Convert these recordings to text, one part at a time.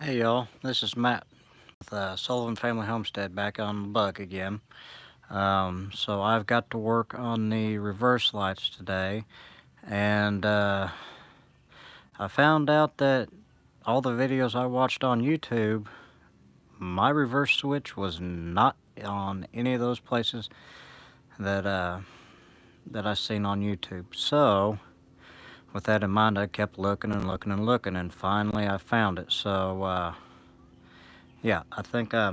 Hey y'all, this is Matt with Sullivan Family Homestead back on the bug again. So I've got to work on the reverse lights today, and I found out that all the videos I watched on YouTube, my reverse switch was not on any of those places that that I seen on YouTube. So with that in mind, I kept looking and looking and looking, and finally I found it. So yeah, I think I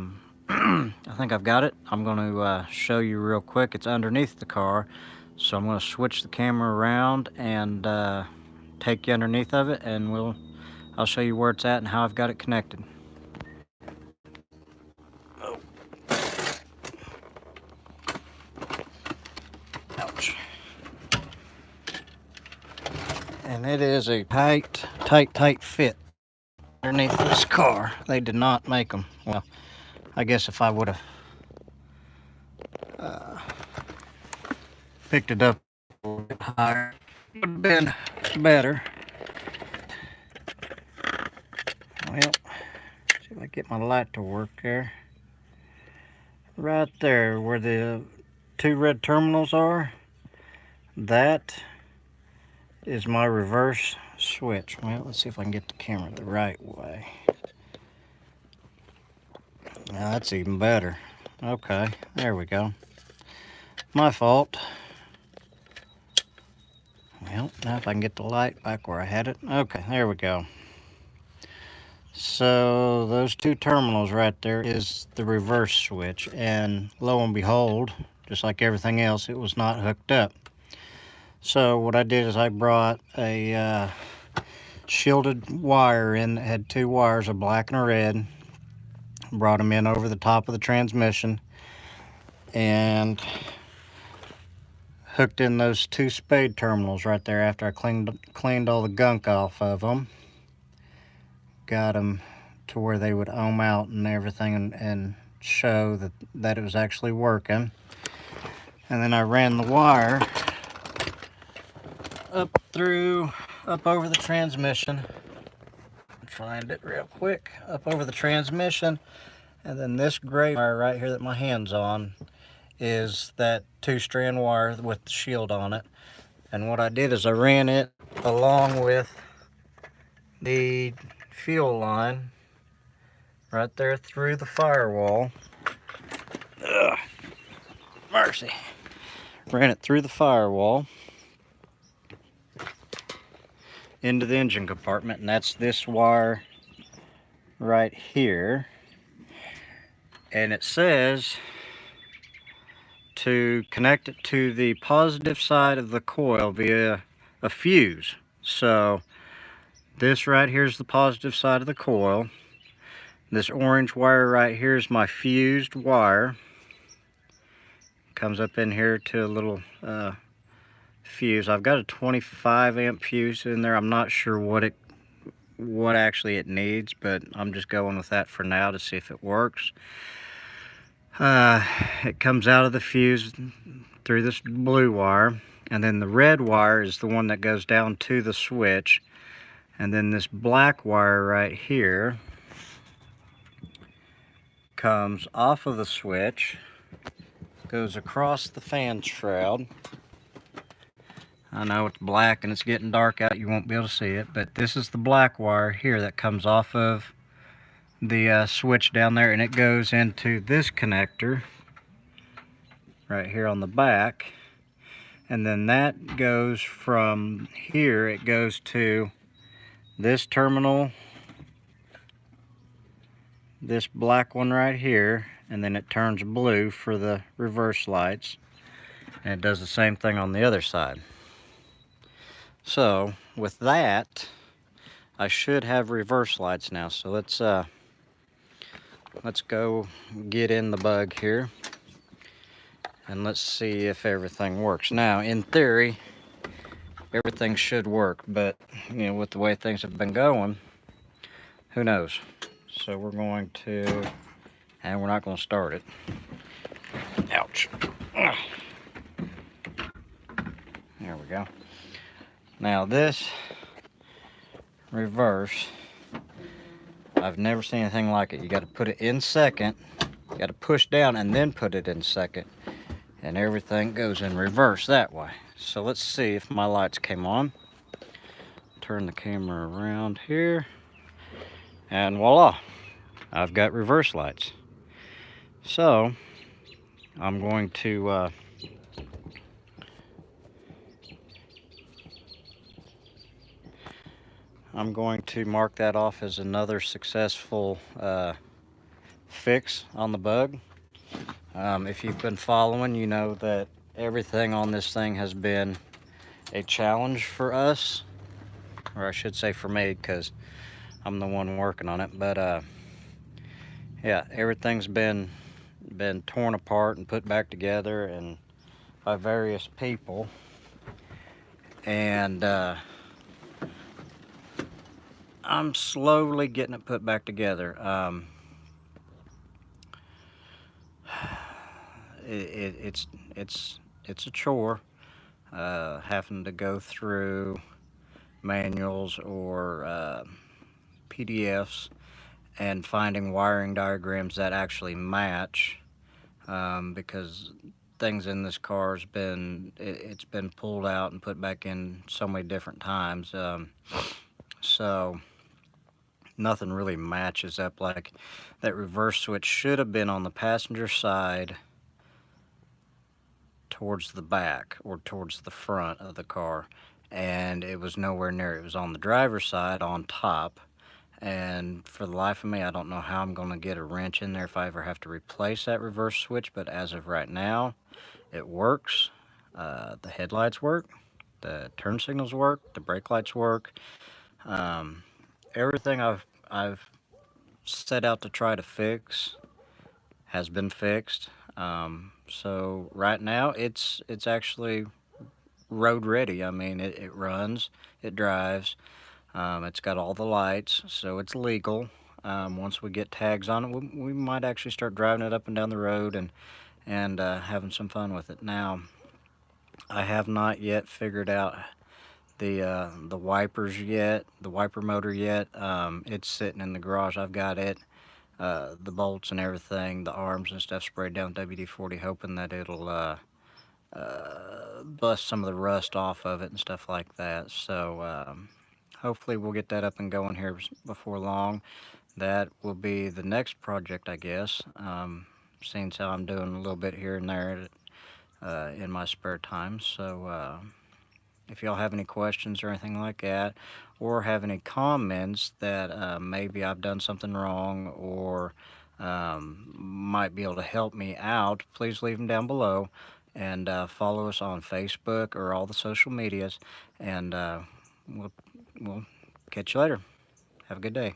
think I've got it. I'm going to show you real quick. It's underneath the car, so I'm going to switch the camera around and take you underneath of it, and I'll show you where it's at and how I've got it connected. Oh. Ouch. And it is a tight fit underneath this car. They did not make them. Well, I guess if I would have picked it up a little bit higher, it would have been better. Well, see if I get my light to work there. Right there where the two red terminals are, that is my reverse switch. Well, let's see if I can get the camera the right way. Now that's even better. Okay, there we go. My fault. Well, now if I can get the light back where I had it. Okay, there we go. So those two terminals right there is the reverse switch, and lo and behold, just like everything else, it was not hooked up. So what I did is I brought a shielded wire in that had two wires, a black and a red. Brought them in over the top of the transmission and hooked in those two spade terminals right there after I cleaned all the gunk off of them. Got them to where they would ohm out and everything and show that it was actually working. And then I ran the wire up over the transmission. Find it real quick. Up over the transmission. And then this gray wire right here that my hand's on is that 2-strand wire with the shield on it. And what I did is I ran it along with the fuel line right there through the firewall. Ugh, mercy. Ran it through the firewall into the engine compartment, and that's this wire right here. And it says to connect it to the positive side of the coil via a fuse. So this right here is the positive side of the coil. This orange wire right here is my fused wire. Comes up in here to a little fuse. I've got a 25 amp fuse in there. I'm not sure what actually it needs, but I'm just going with that for now to see if it works. It comes out of the fuse through this blue wire, and then the red wire is the one that goes down to the switch, and then this black wire right here comes off of the switch, goes across the fan shroud. I know it's black and it's getting dark out, you won't be able to see it, but this is the black wire here that comes off of the switch down there, and it goes into this connector right here on the back. And then that goes from here, it goes to this terminal, this black one right here, and then it turns blue for the reverse lights, and it does the same thing on the other side. So with that, I should have reverse lights now. So let's go get in the bug here and let's see if everything works. Now, in theory, everything should work, but you know, with the way things have been going, who knows? So we're going to, and we're not going to start it. Ouch. Ugh. There we go. Now this reverse I've never seen anything like it. You got to put it in second, you got to push down and then put it in second, and everything goes in reverse that way. So let's see if my lights came on. Turn the camera around here, and voila, I've got reverse lights. So I'm going to mark that off as another successful fix on the bug. If you've been following, you know that everything on this thing has been a challenge for us, or I should say for me, because I'm the one working on it. But yeah, everything's been torn apart and put back together and by various people, and I'm slowly getting it put back together. It's a chore, having to go through manuals or PDFs and finding wiring diagrams that actually match, because things in this car has been it's been pulled out and put back in so many different times, so nothing really matches up. Like that reverse switch should have been on the passenger side towards the back or towards the front of the car, and it was nowhere near. It was on the driver's side on top, and for the life of me, I don't know how I'm going to get a wrench in there if I ever have to replace that reverse switch. But as of right now, it works. The headlights work, the turn signals work, the brake lights work. Everything I've set out to try to fix has been fixed. So right now it's actually road ready. I mean, it runs, it drives, it's got all the lights, so it's legal. Once we get tags on it, we might actually start driving it up and down the road and having some fun with it. Now, I have not yet figured out the wipers yet, the wiper motor yet. It's sitting in the garage. I've got it, the bolts and everything, the arms and stuff sprayed down with WD-40, hoping that it'll bust some of the rust off of it and stuff like that. So hopefully we'll get that up and going here before long. That will be the next project, I guess. Seeing how I'm doing a little bit here and there in my spare time. So if y'all have any questions or anything like that, or have any comments that maybe I've done something wrong or might be able to help me out, please leave them down below, and follow us on Facebook or all the social medias, and we'll catch you later. Have a good day.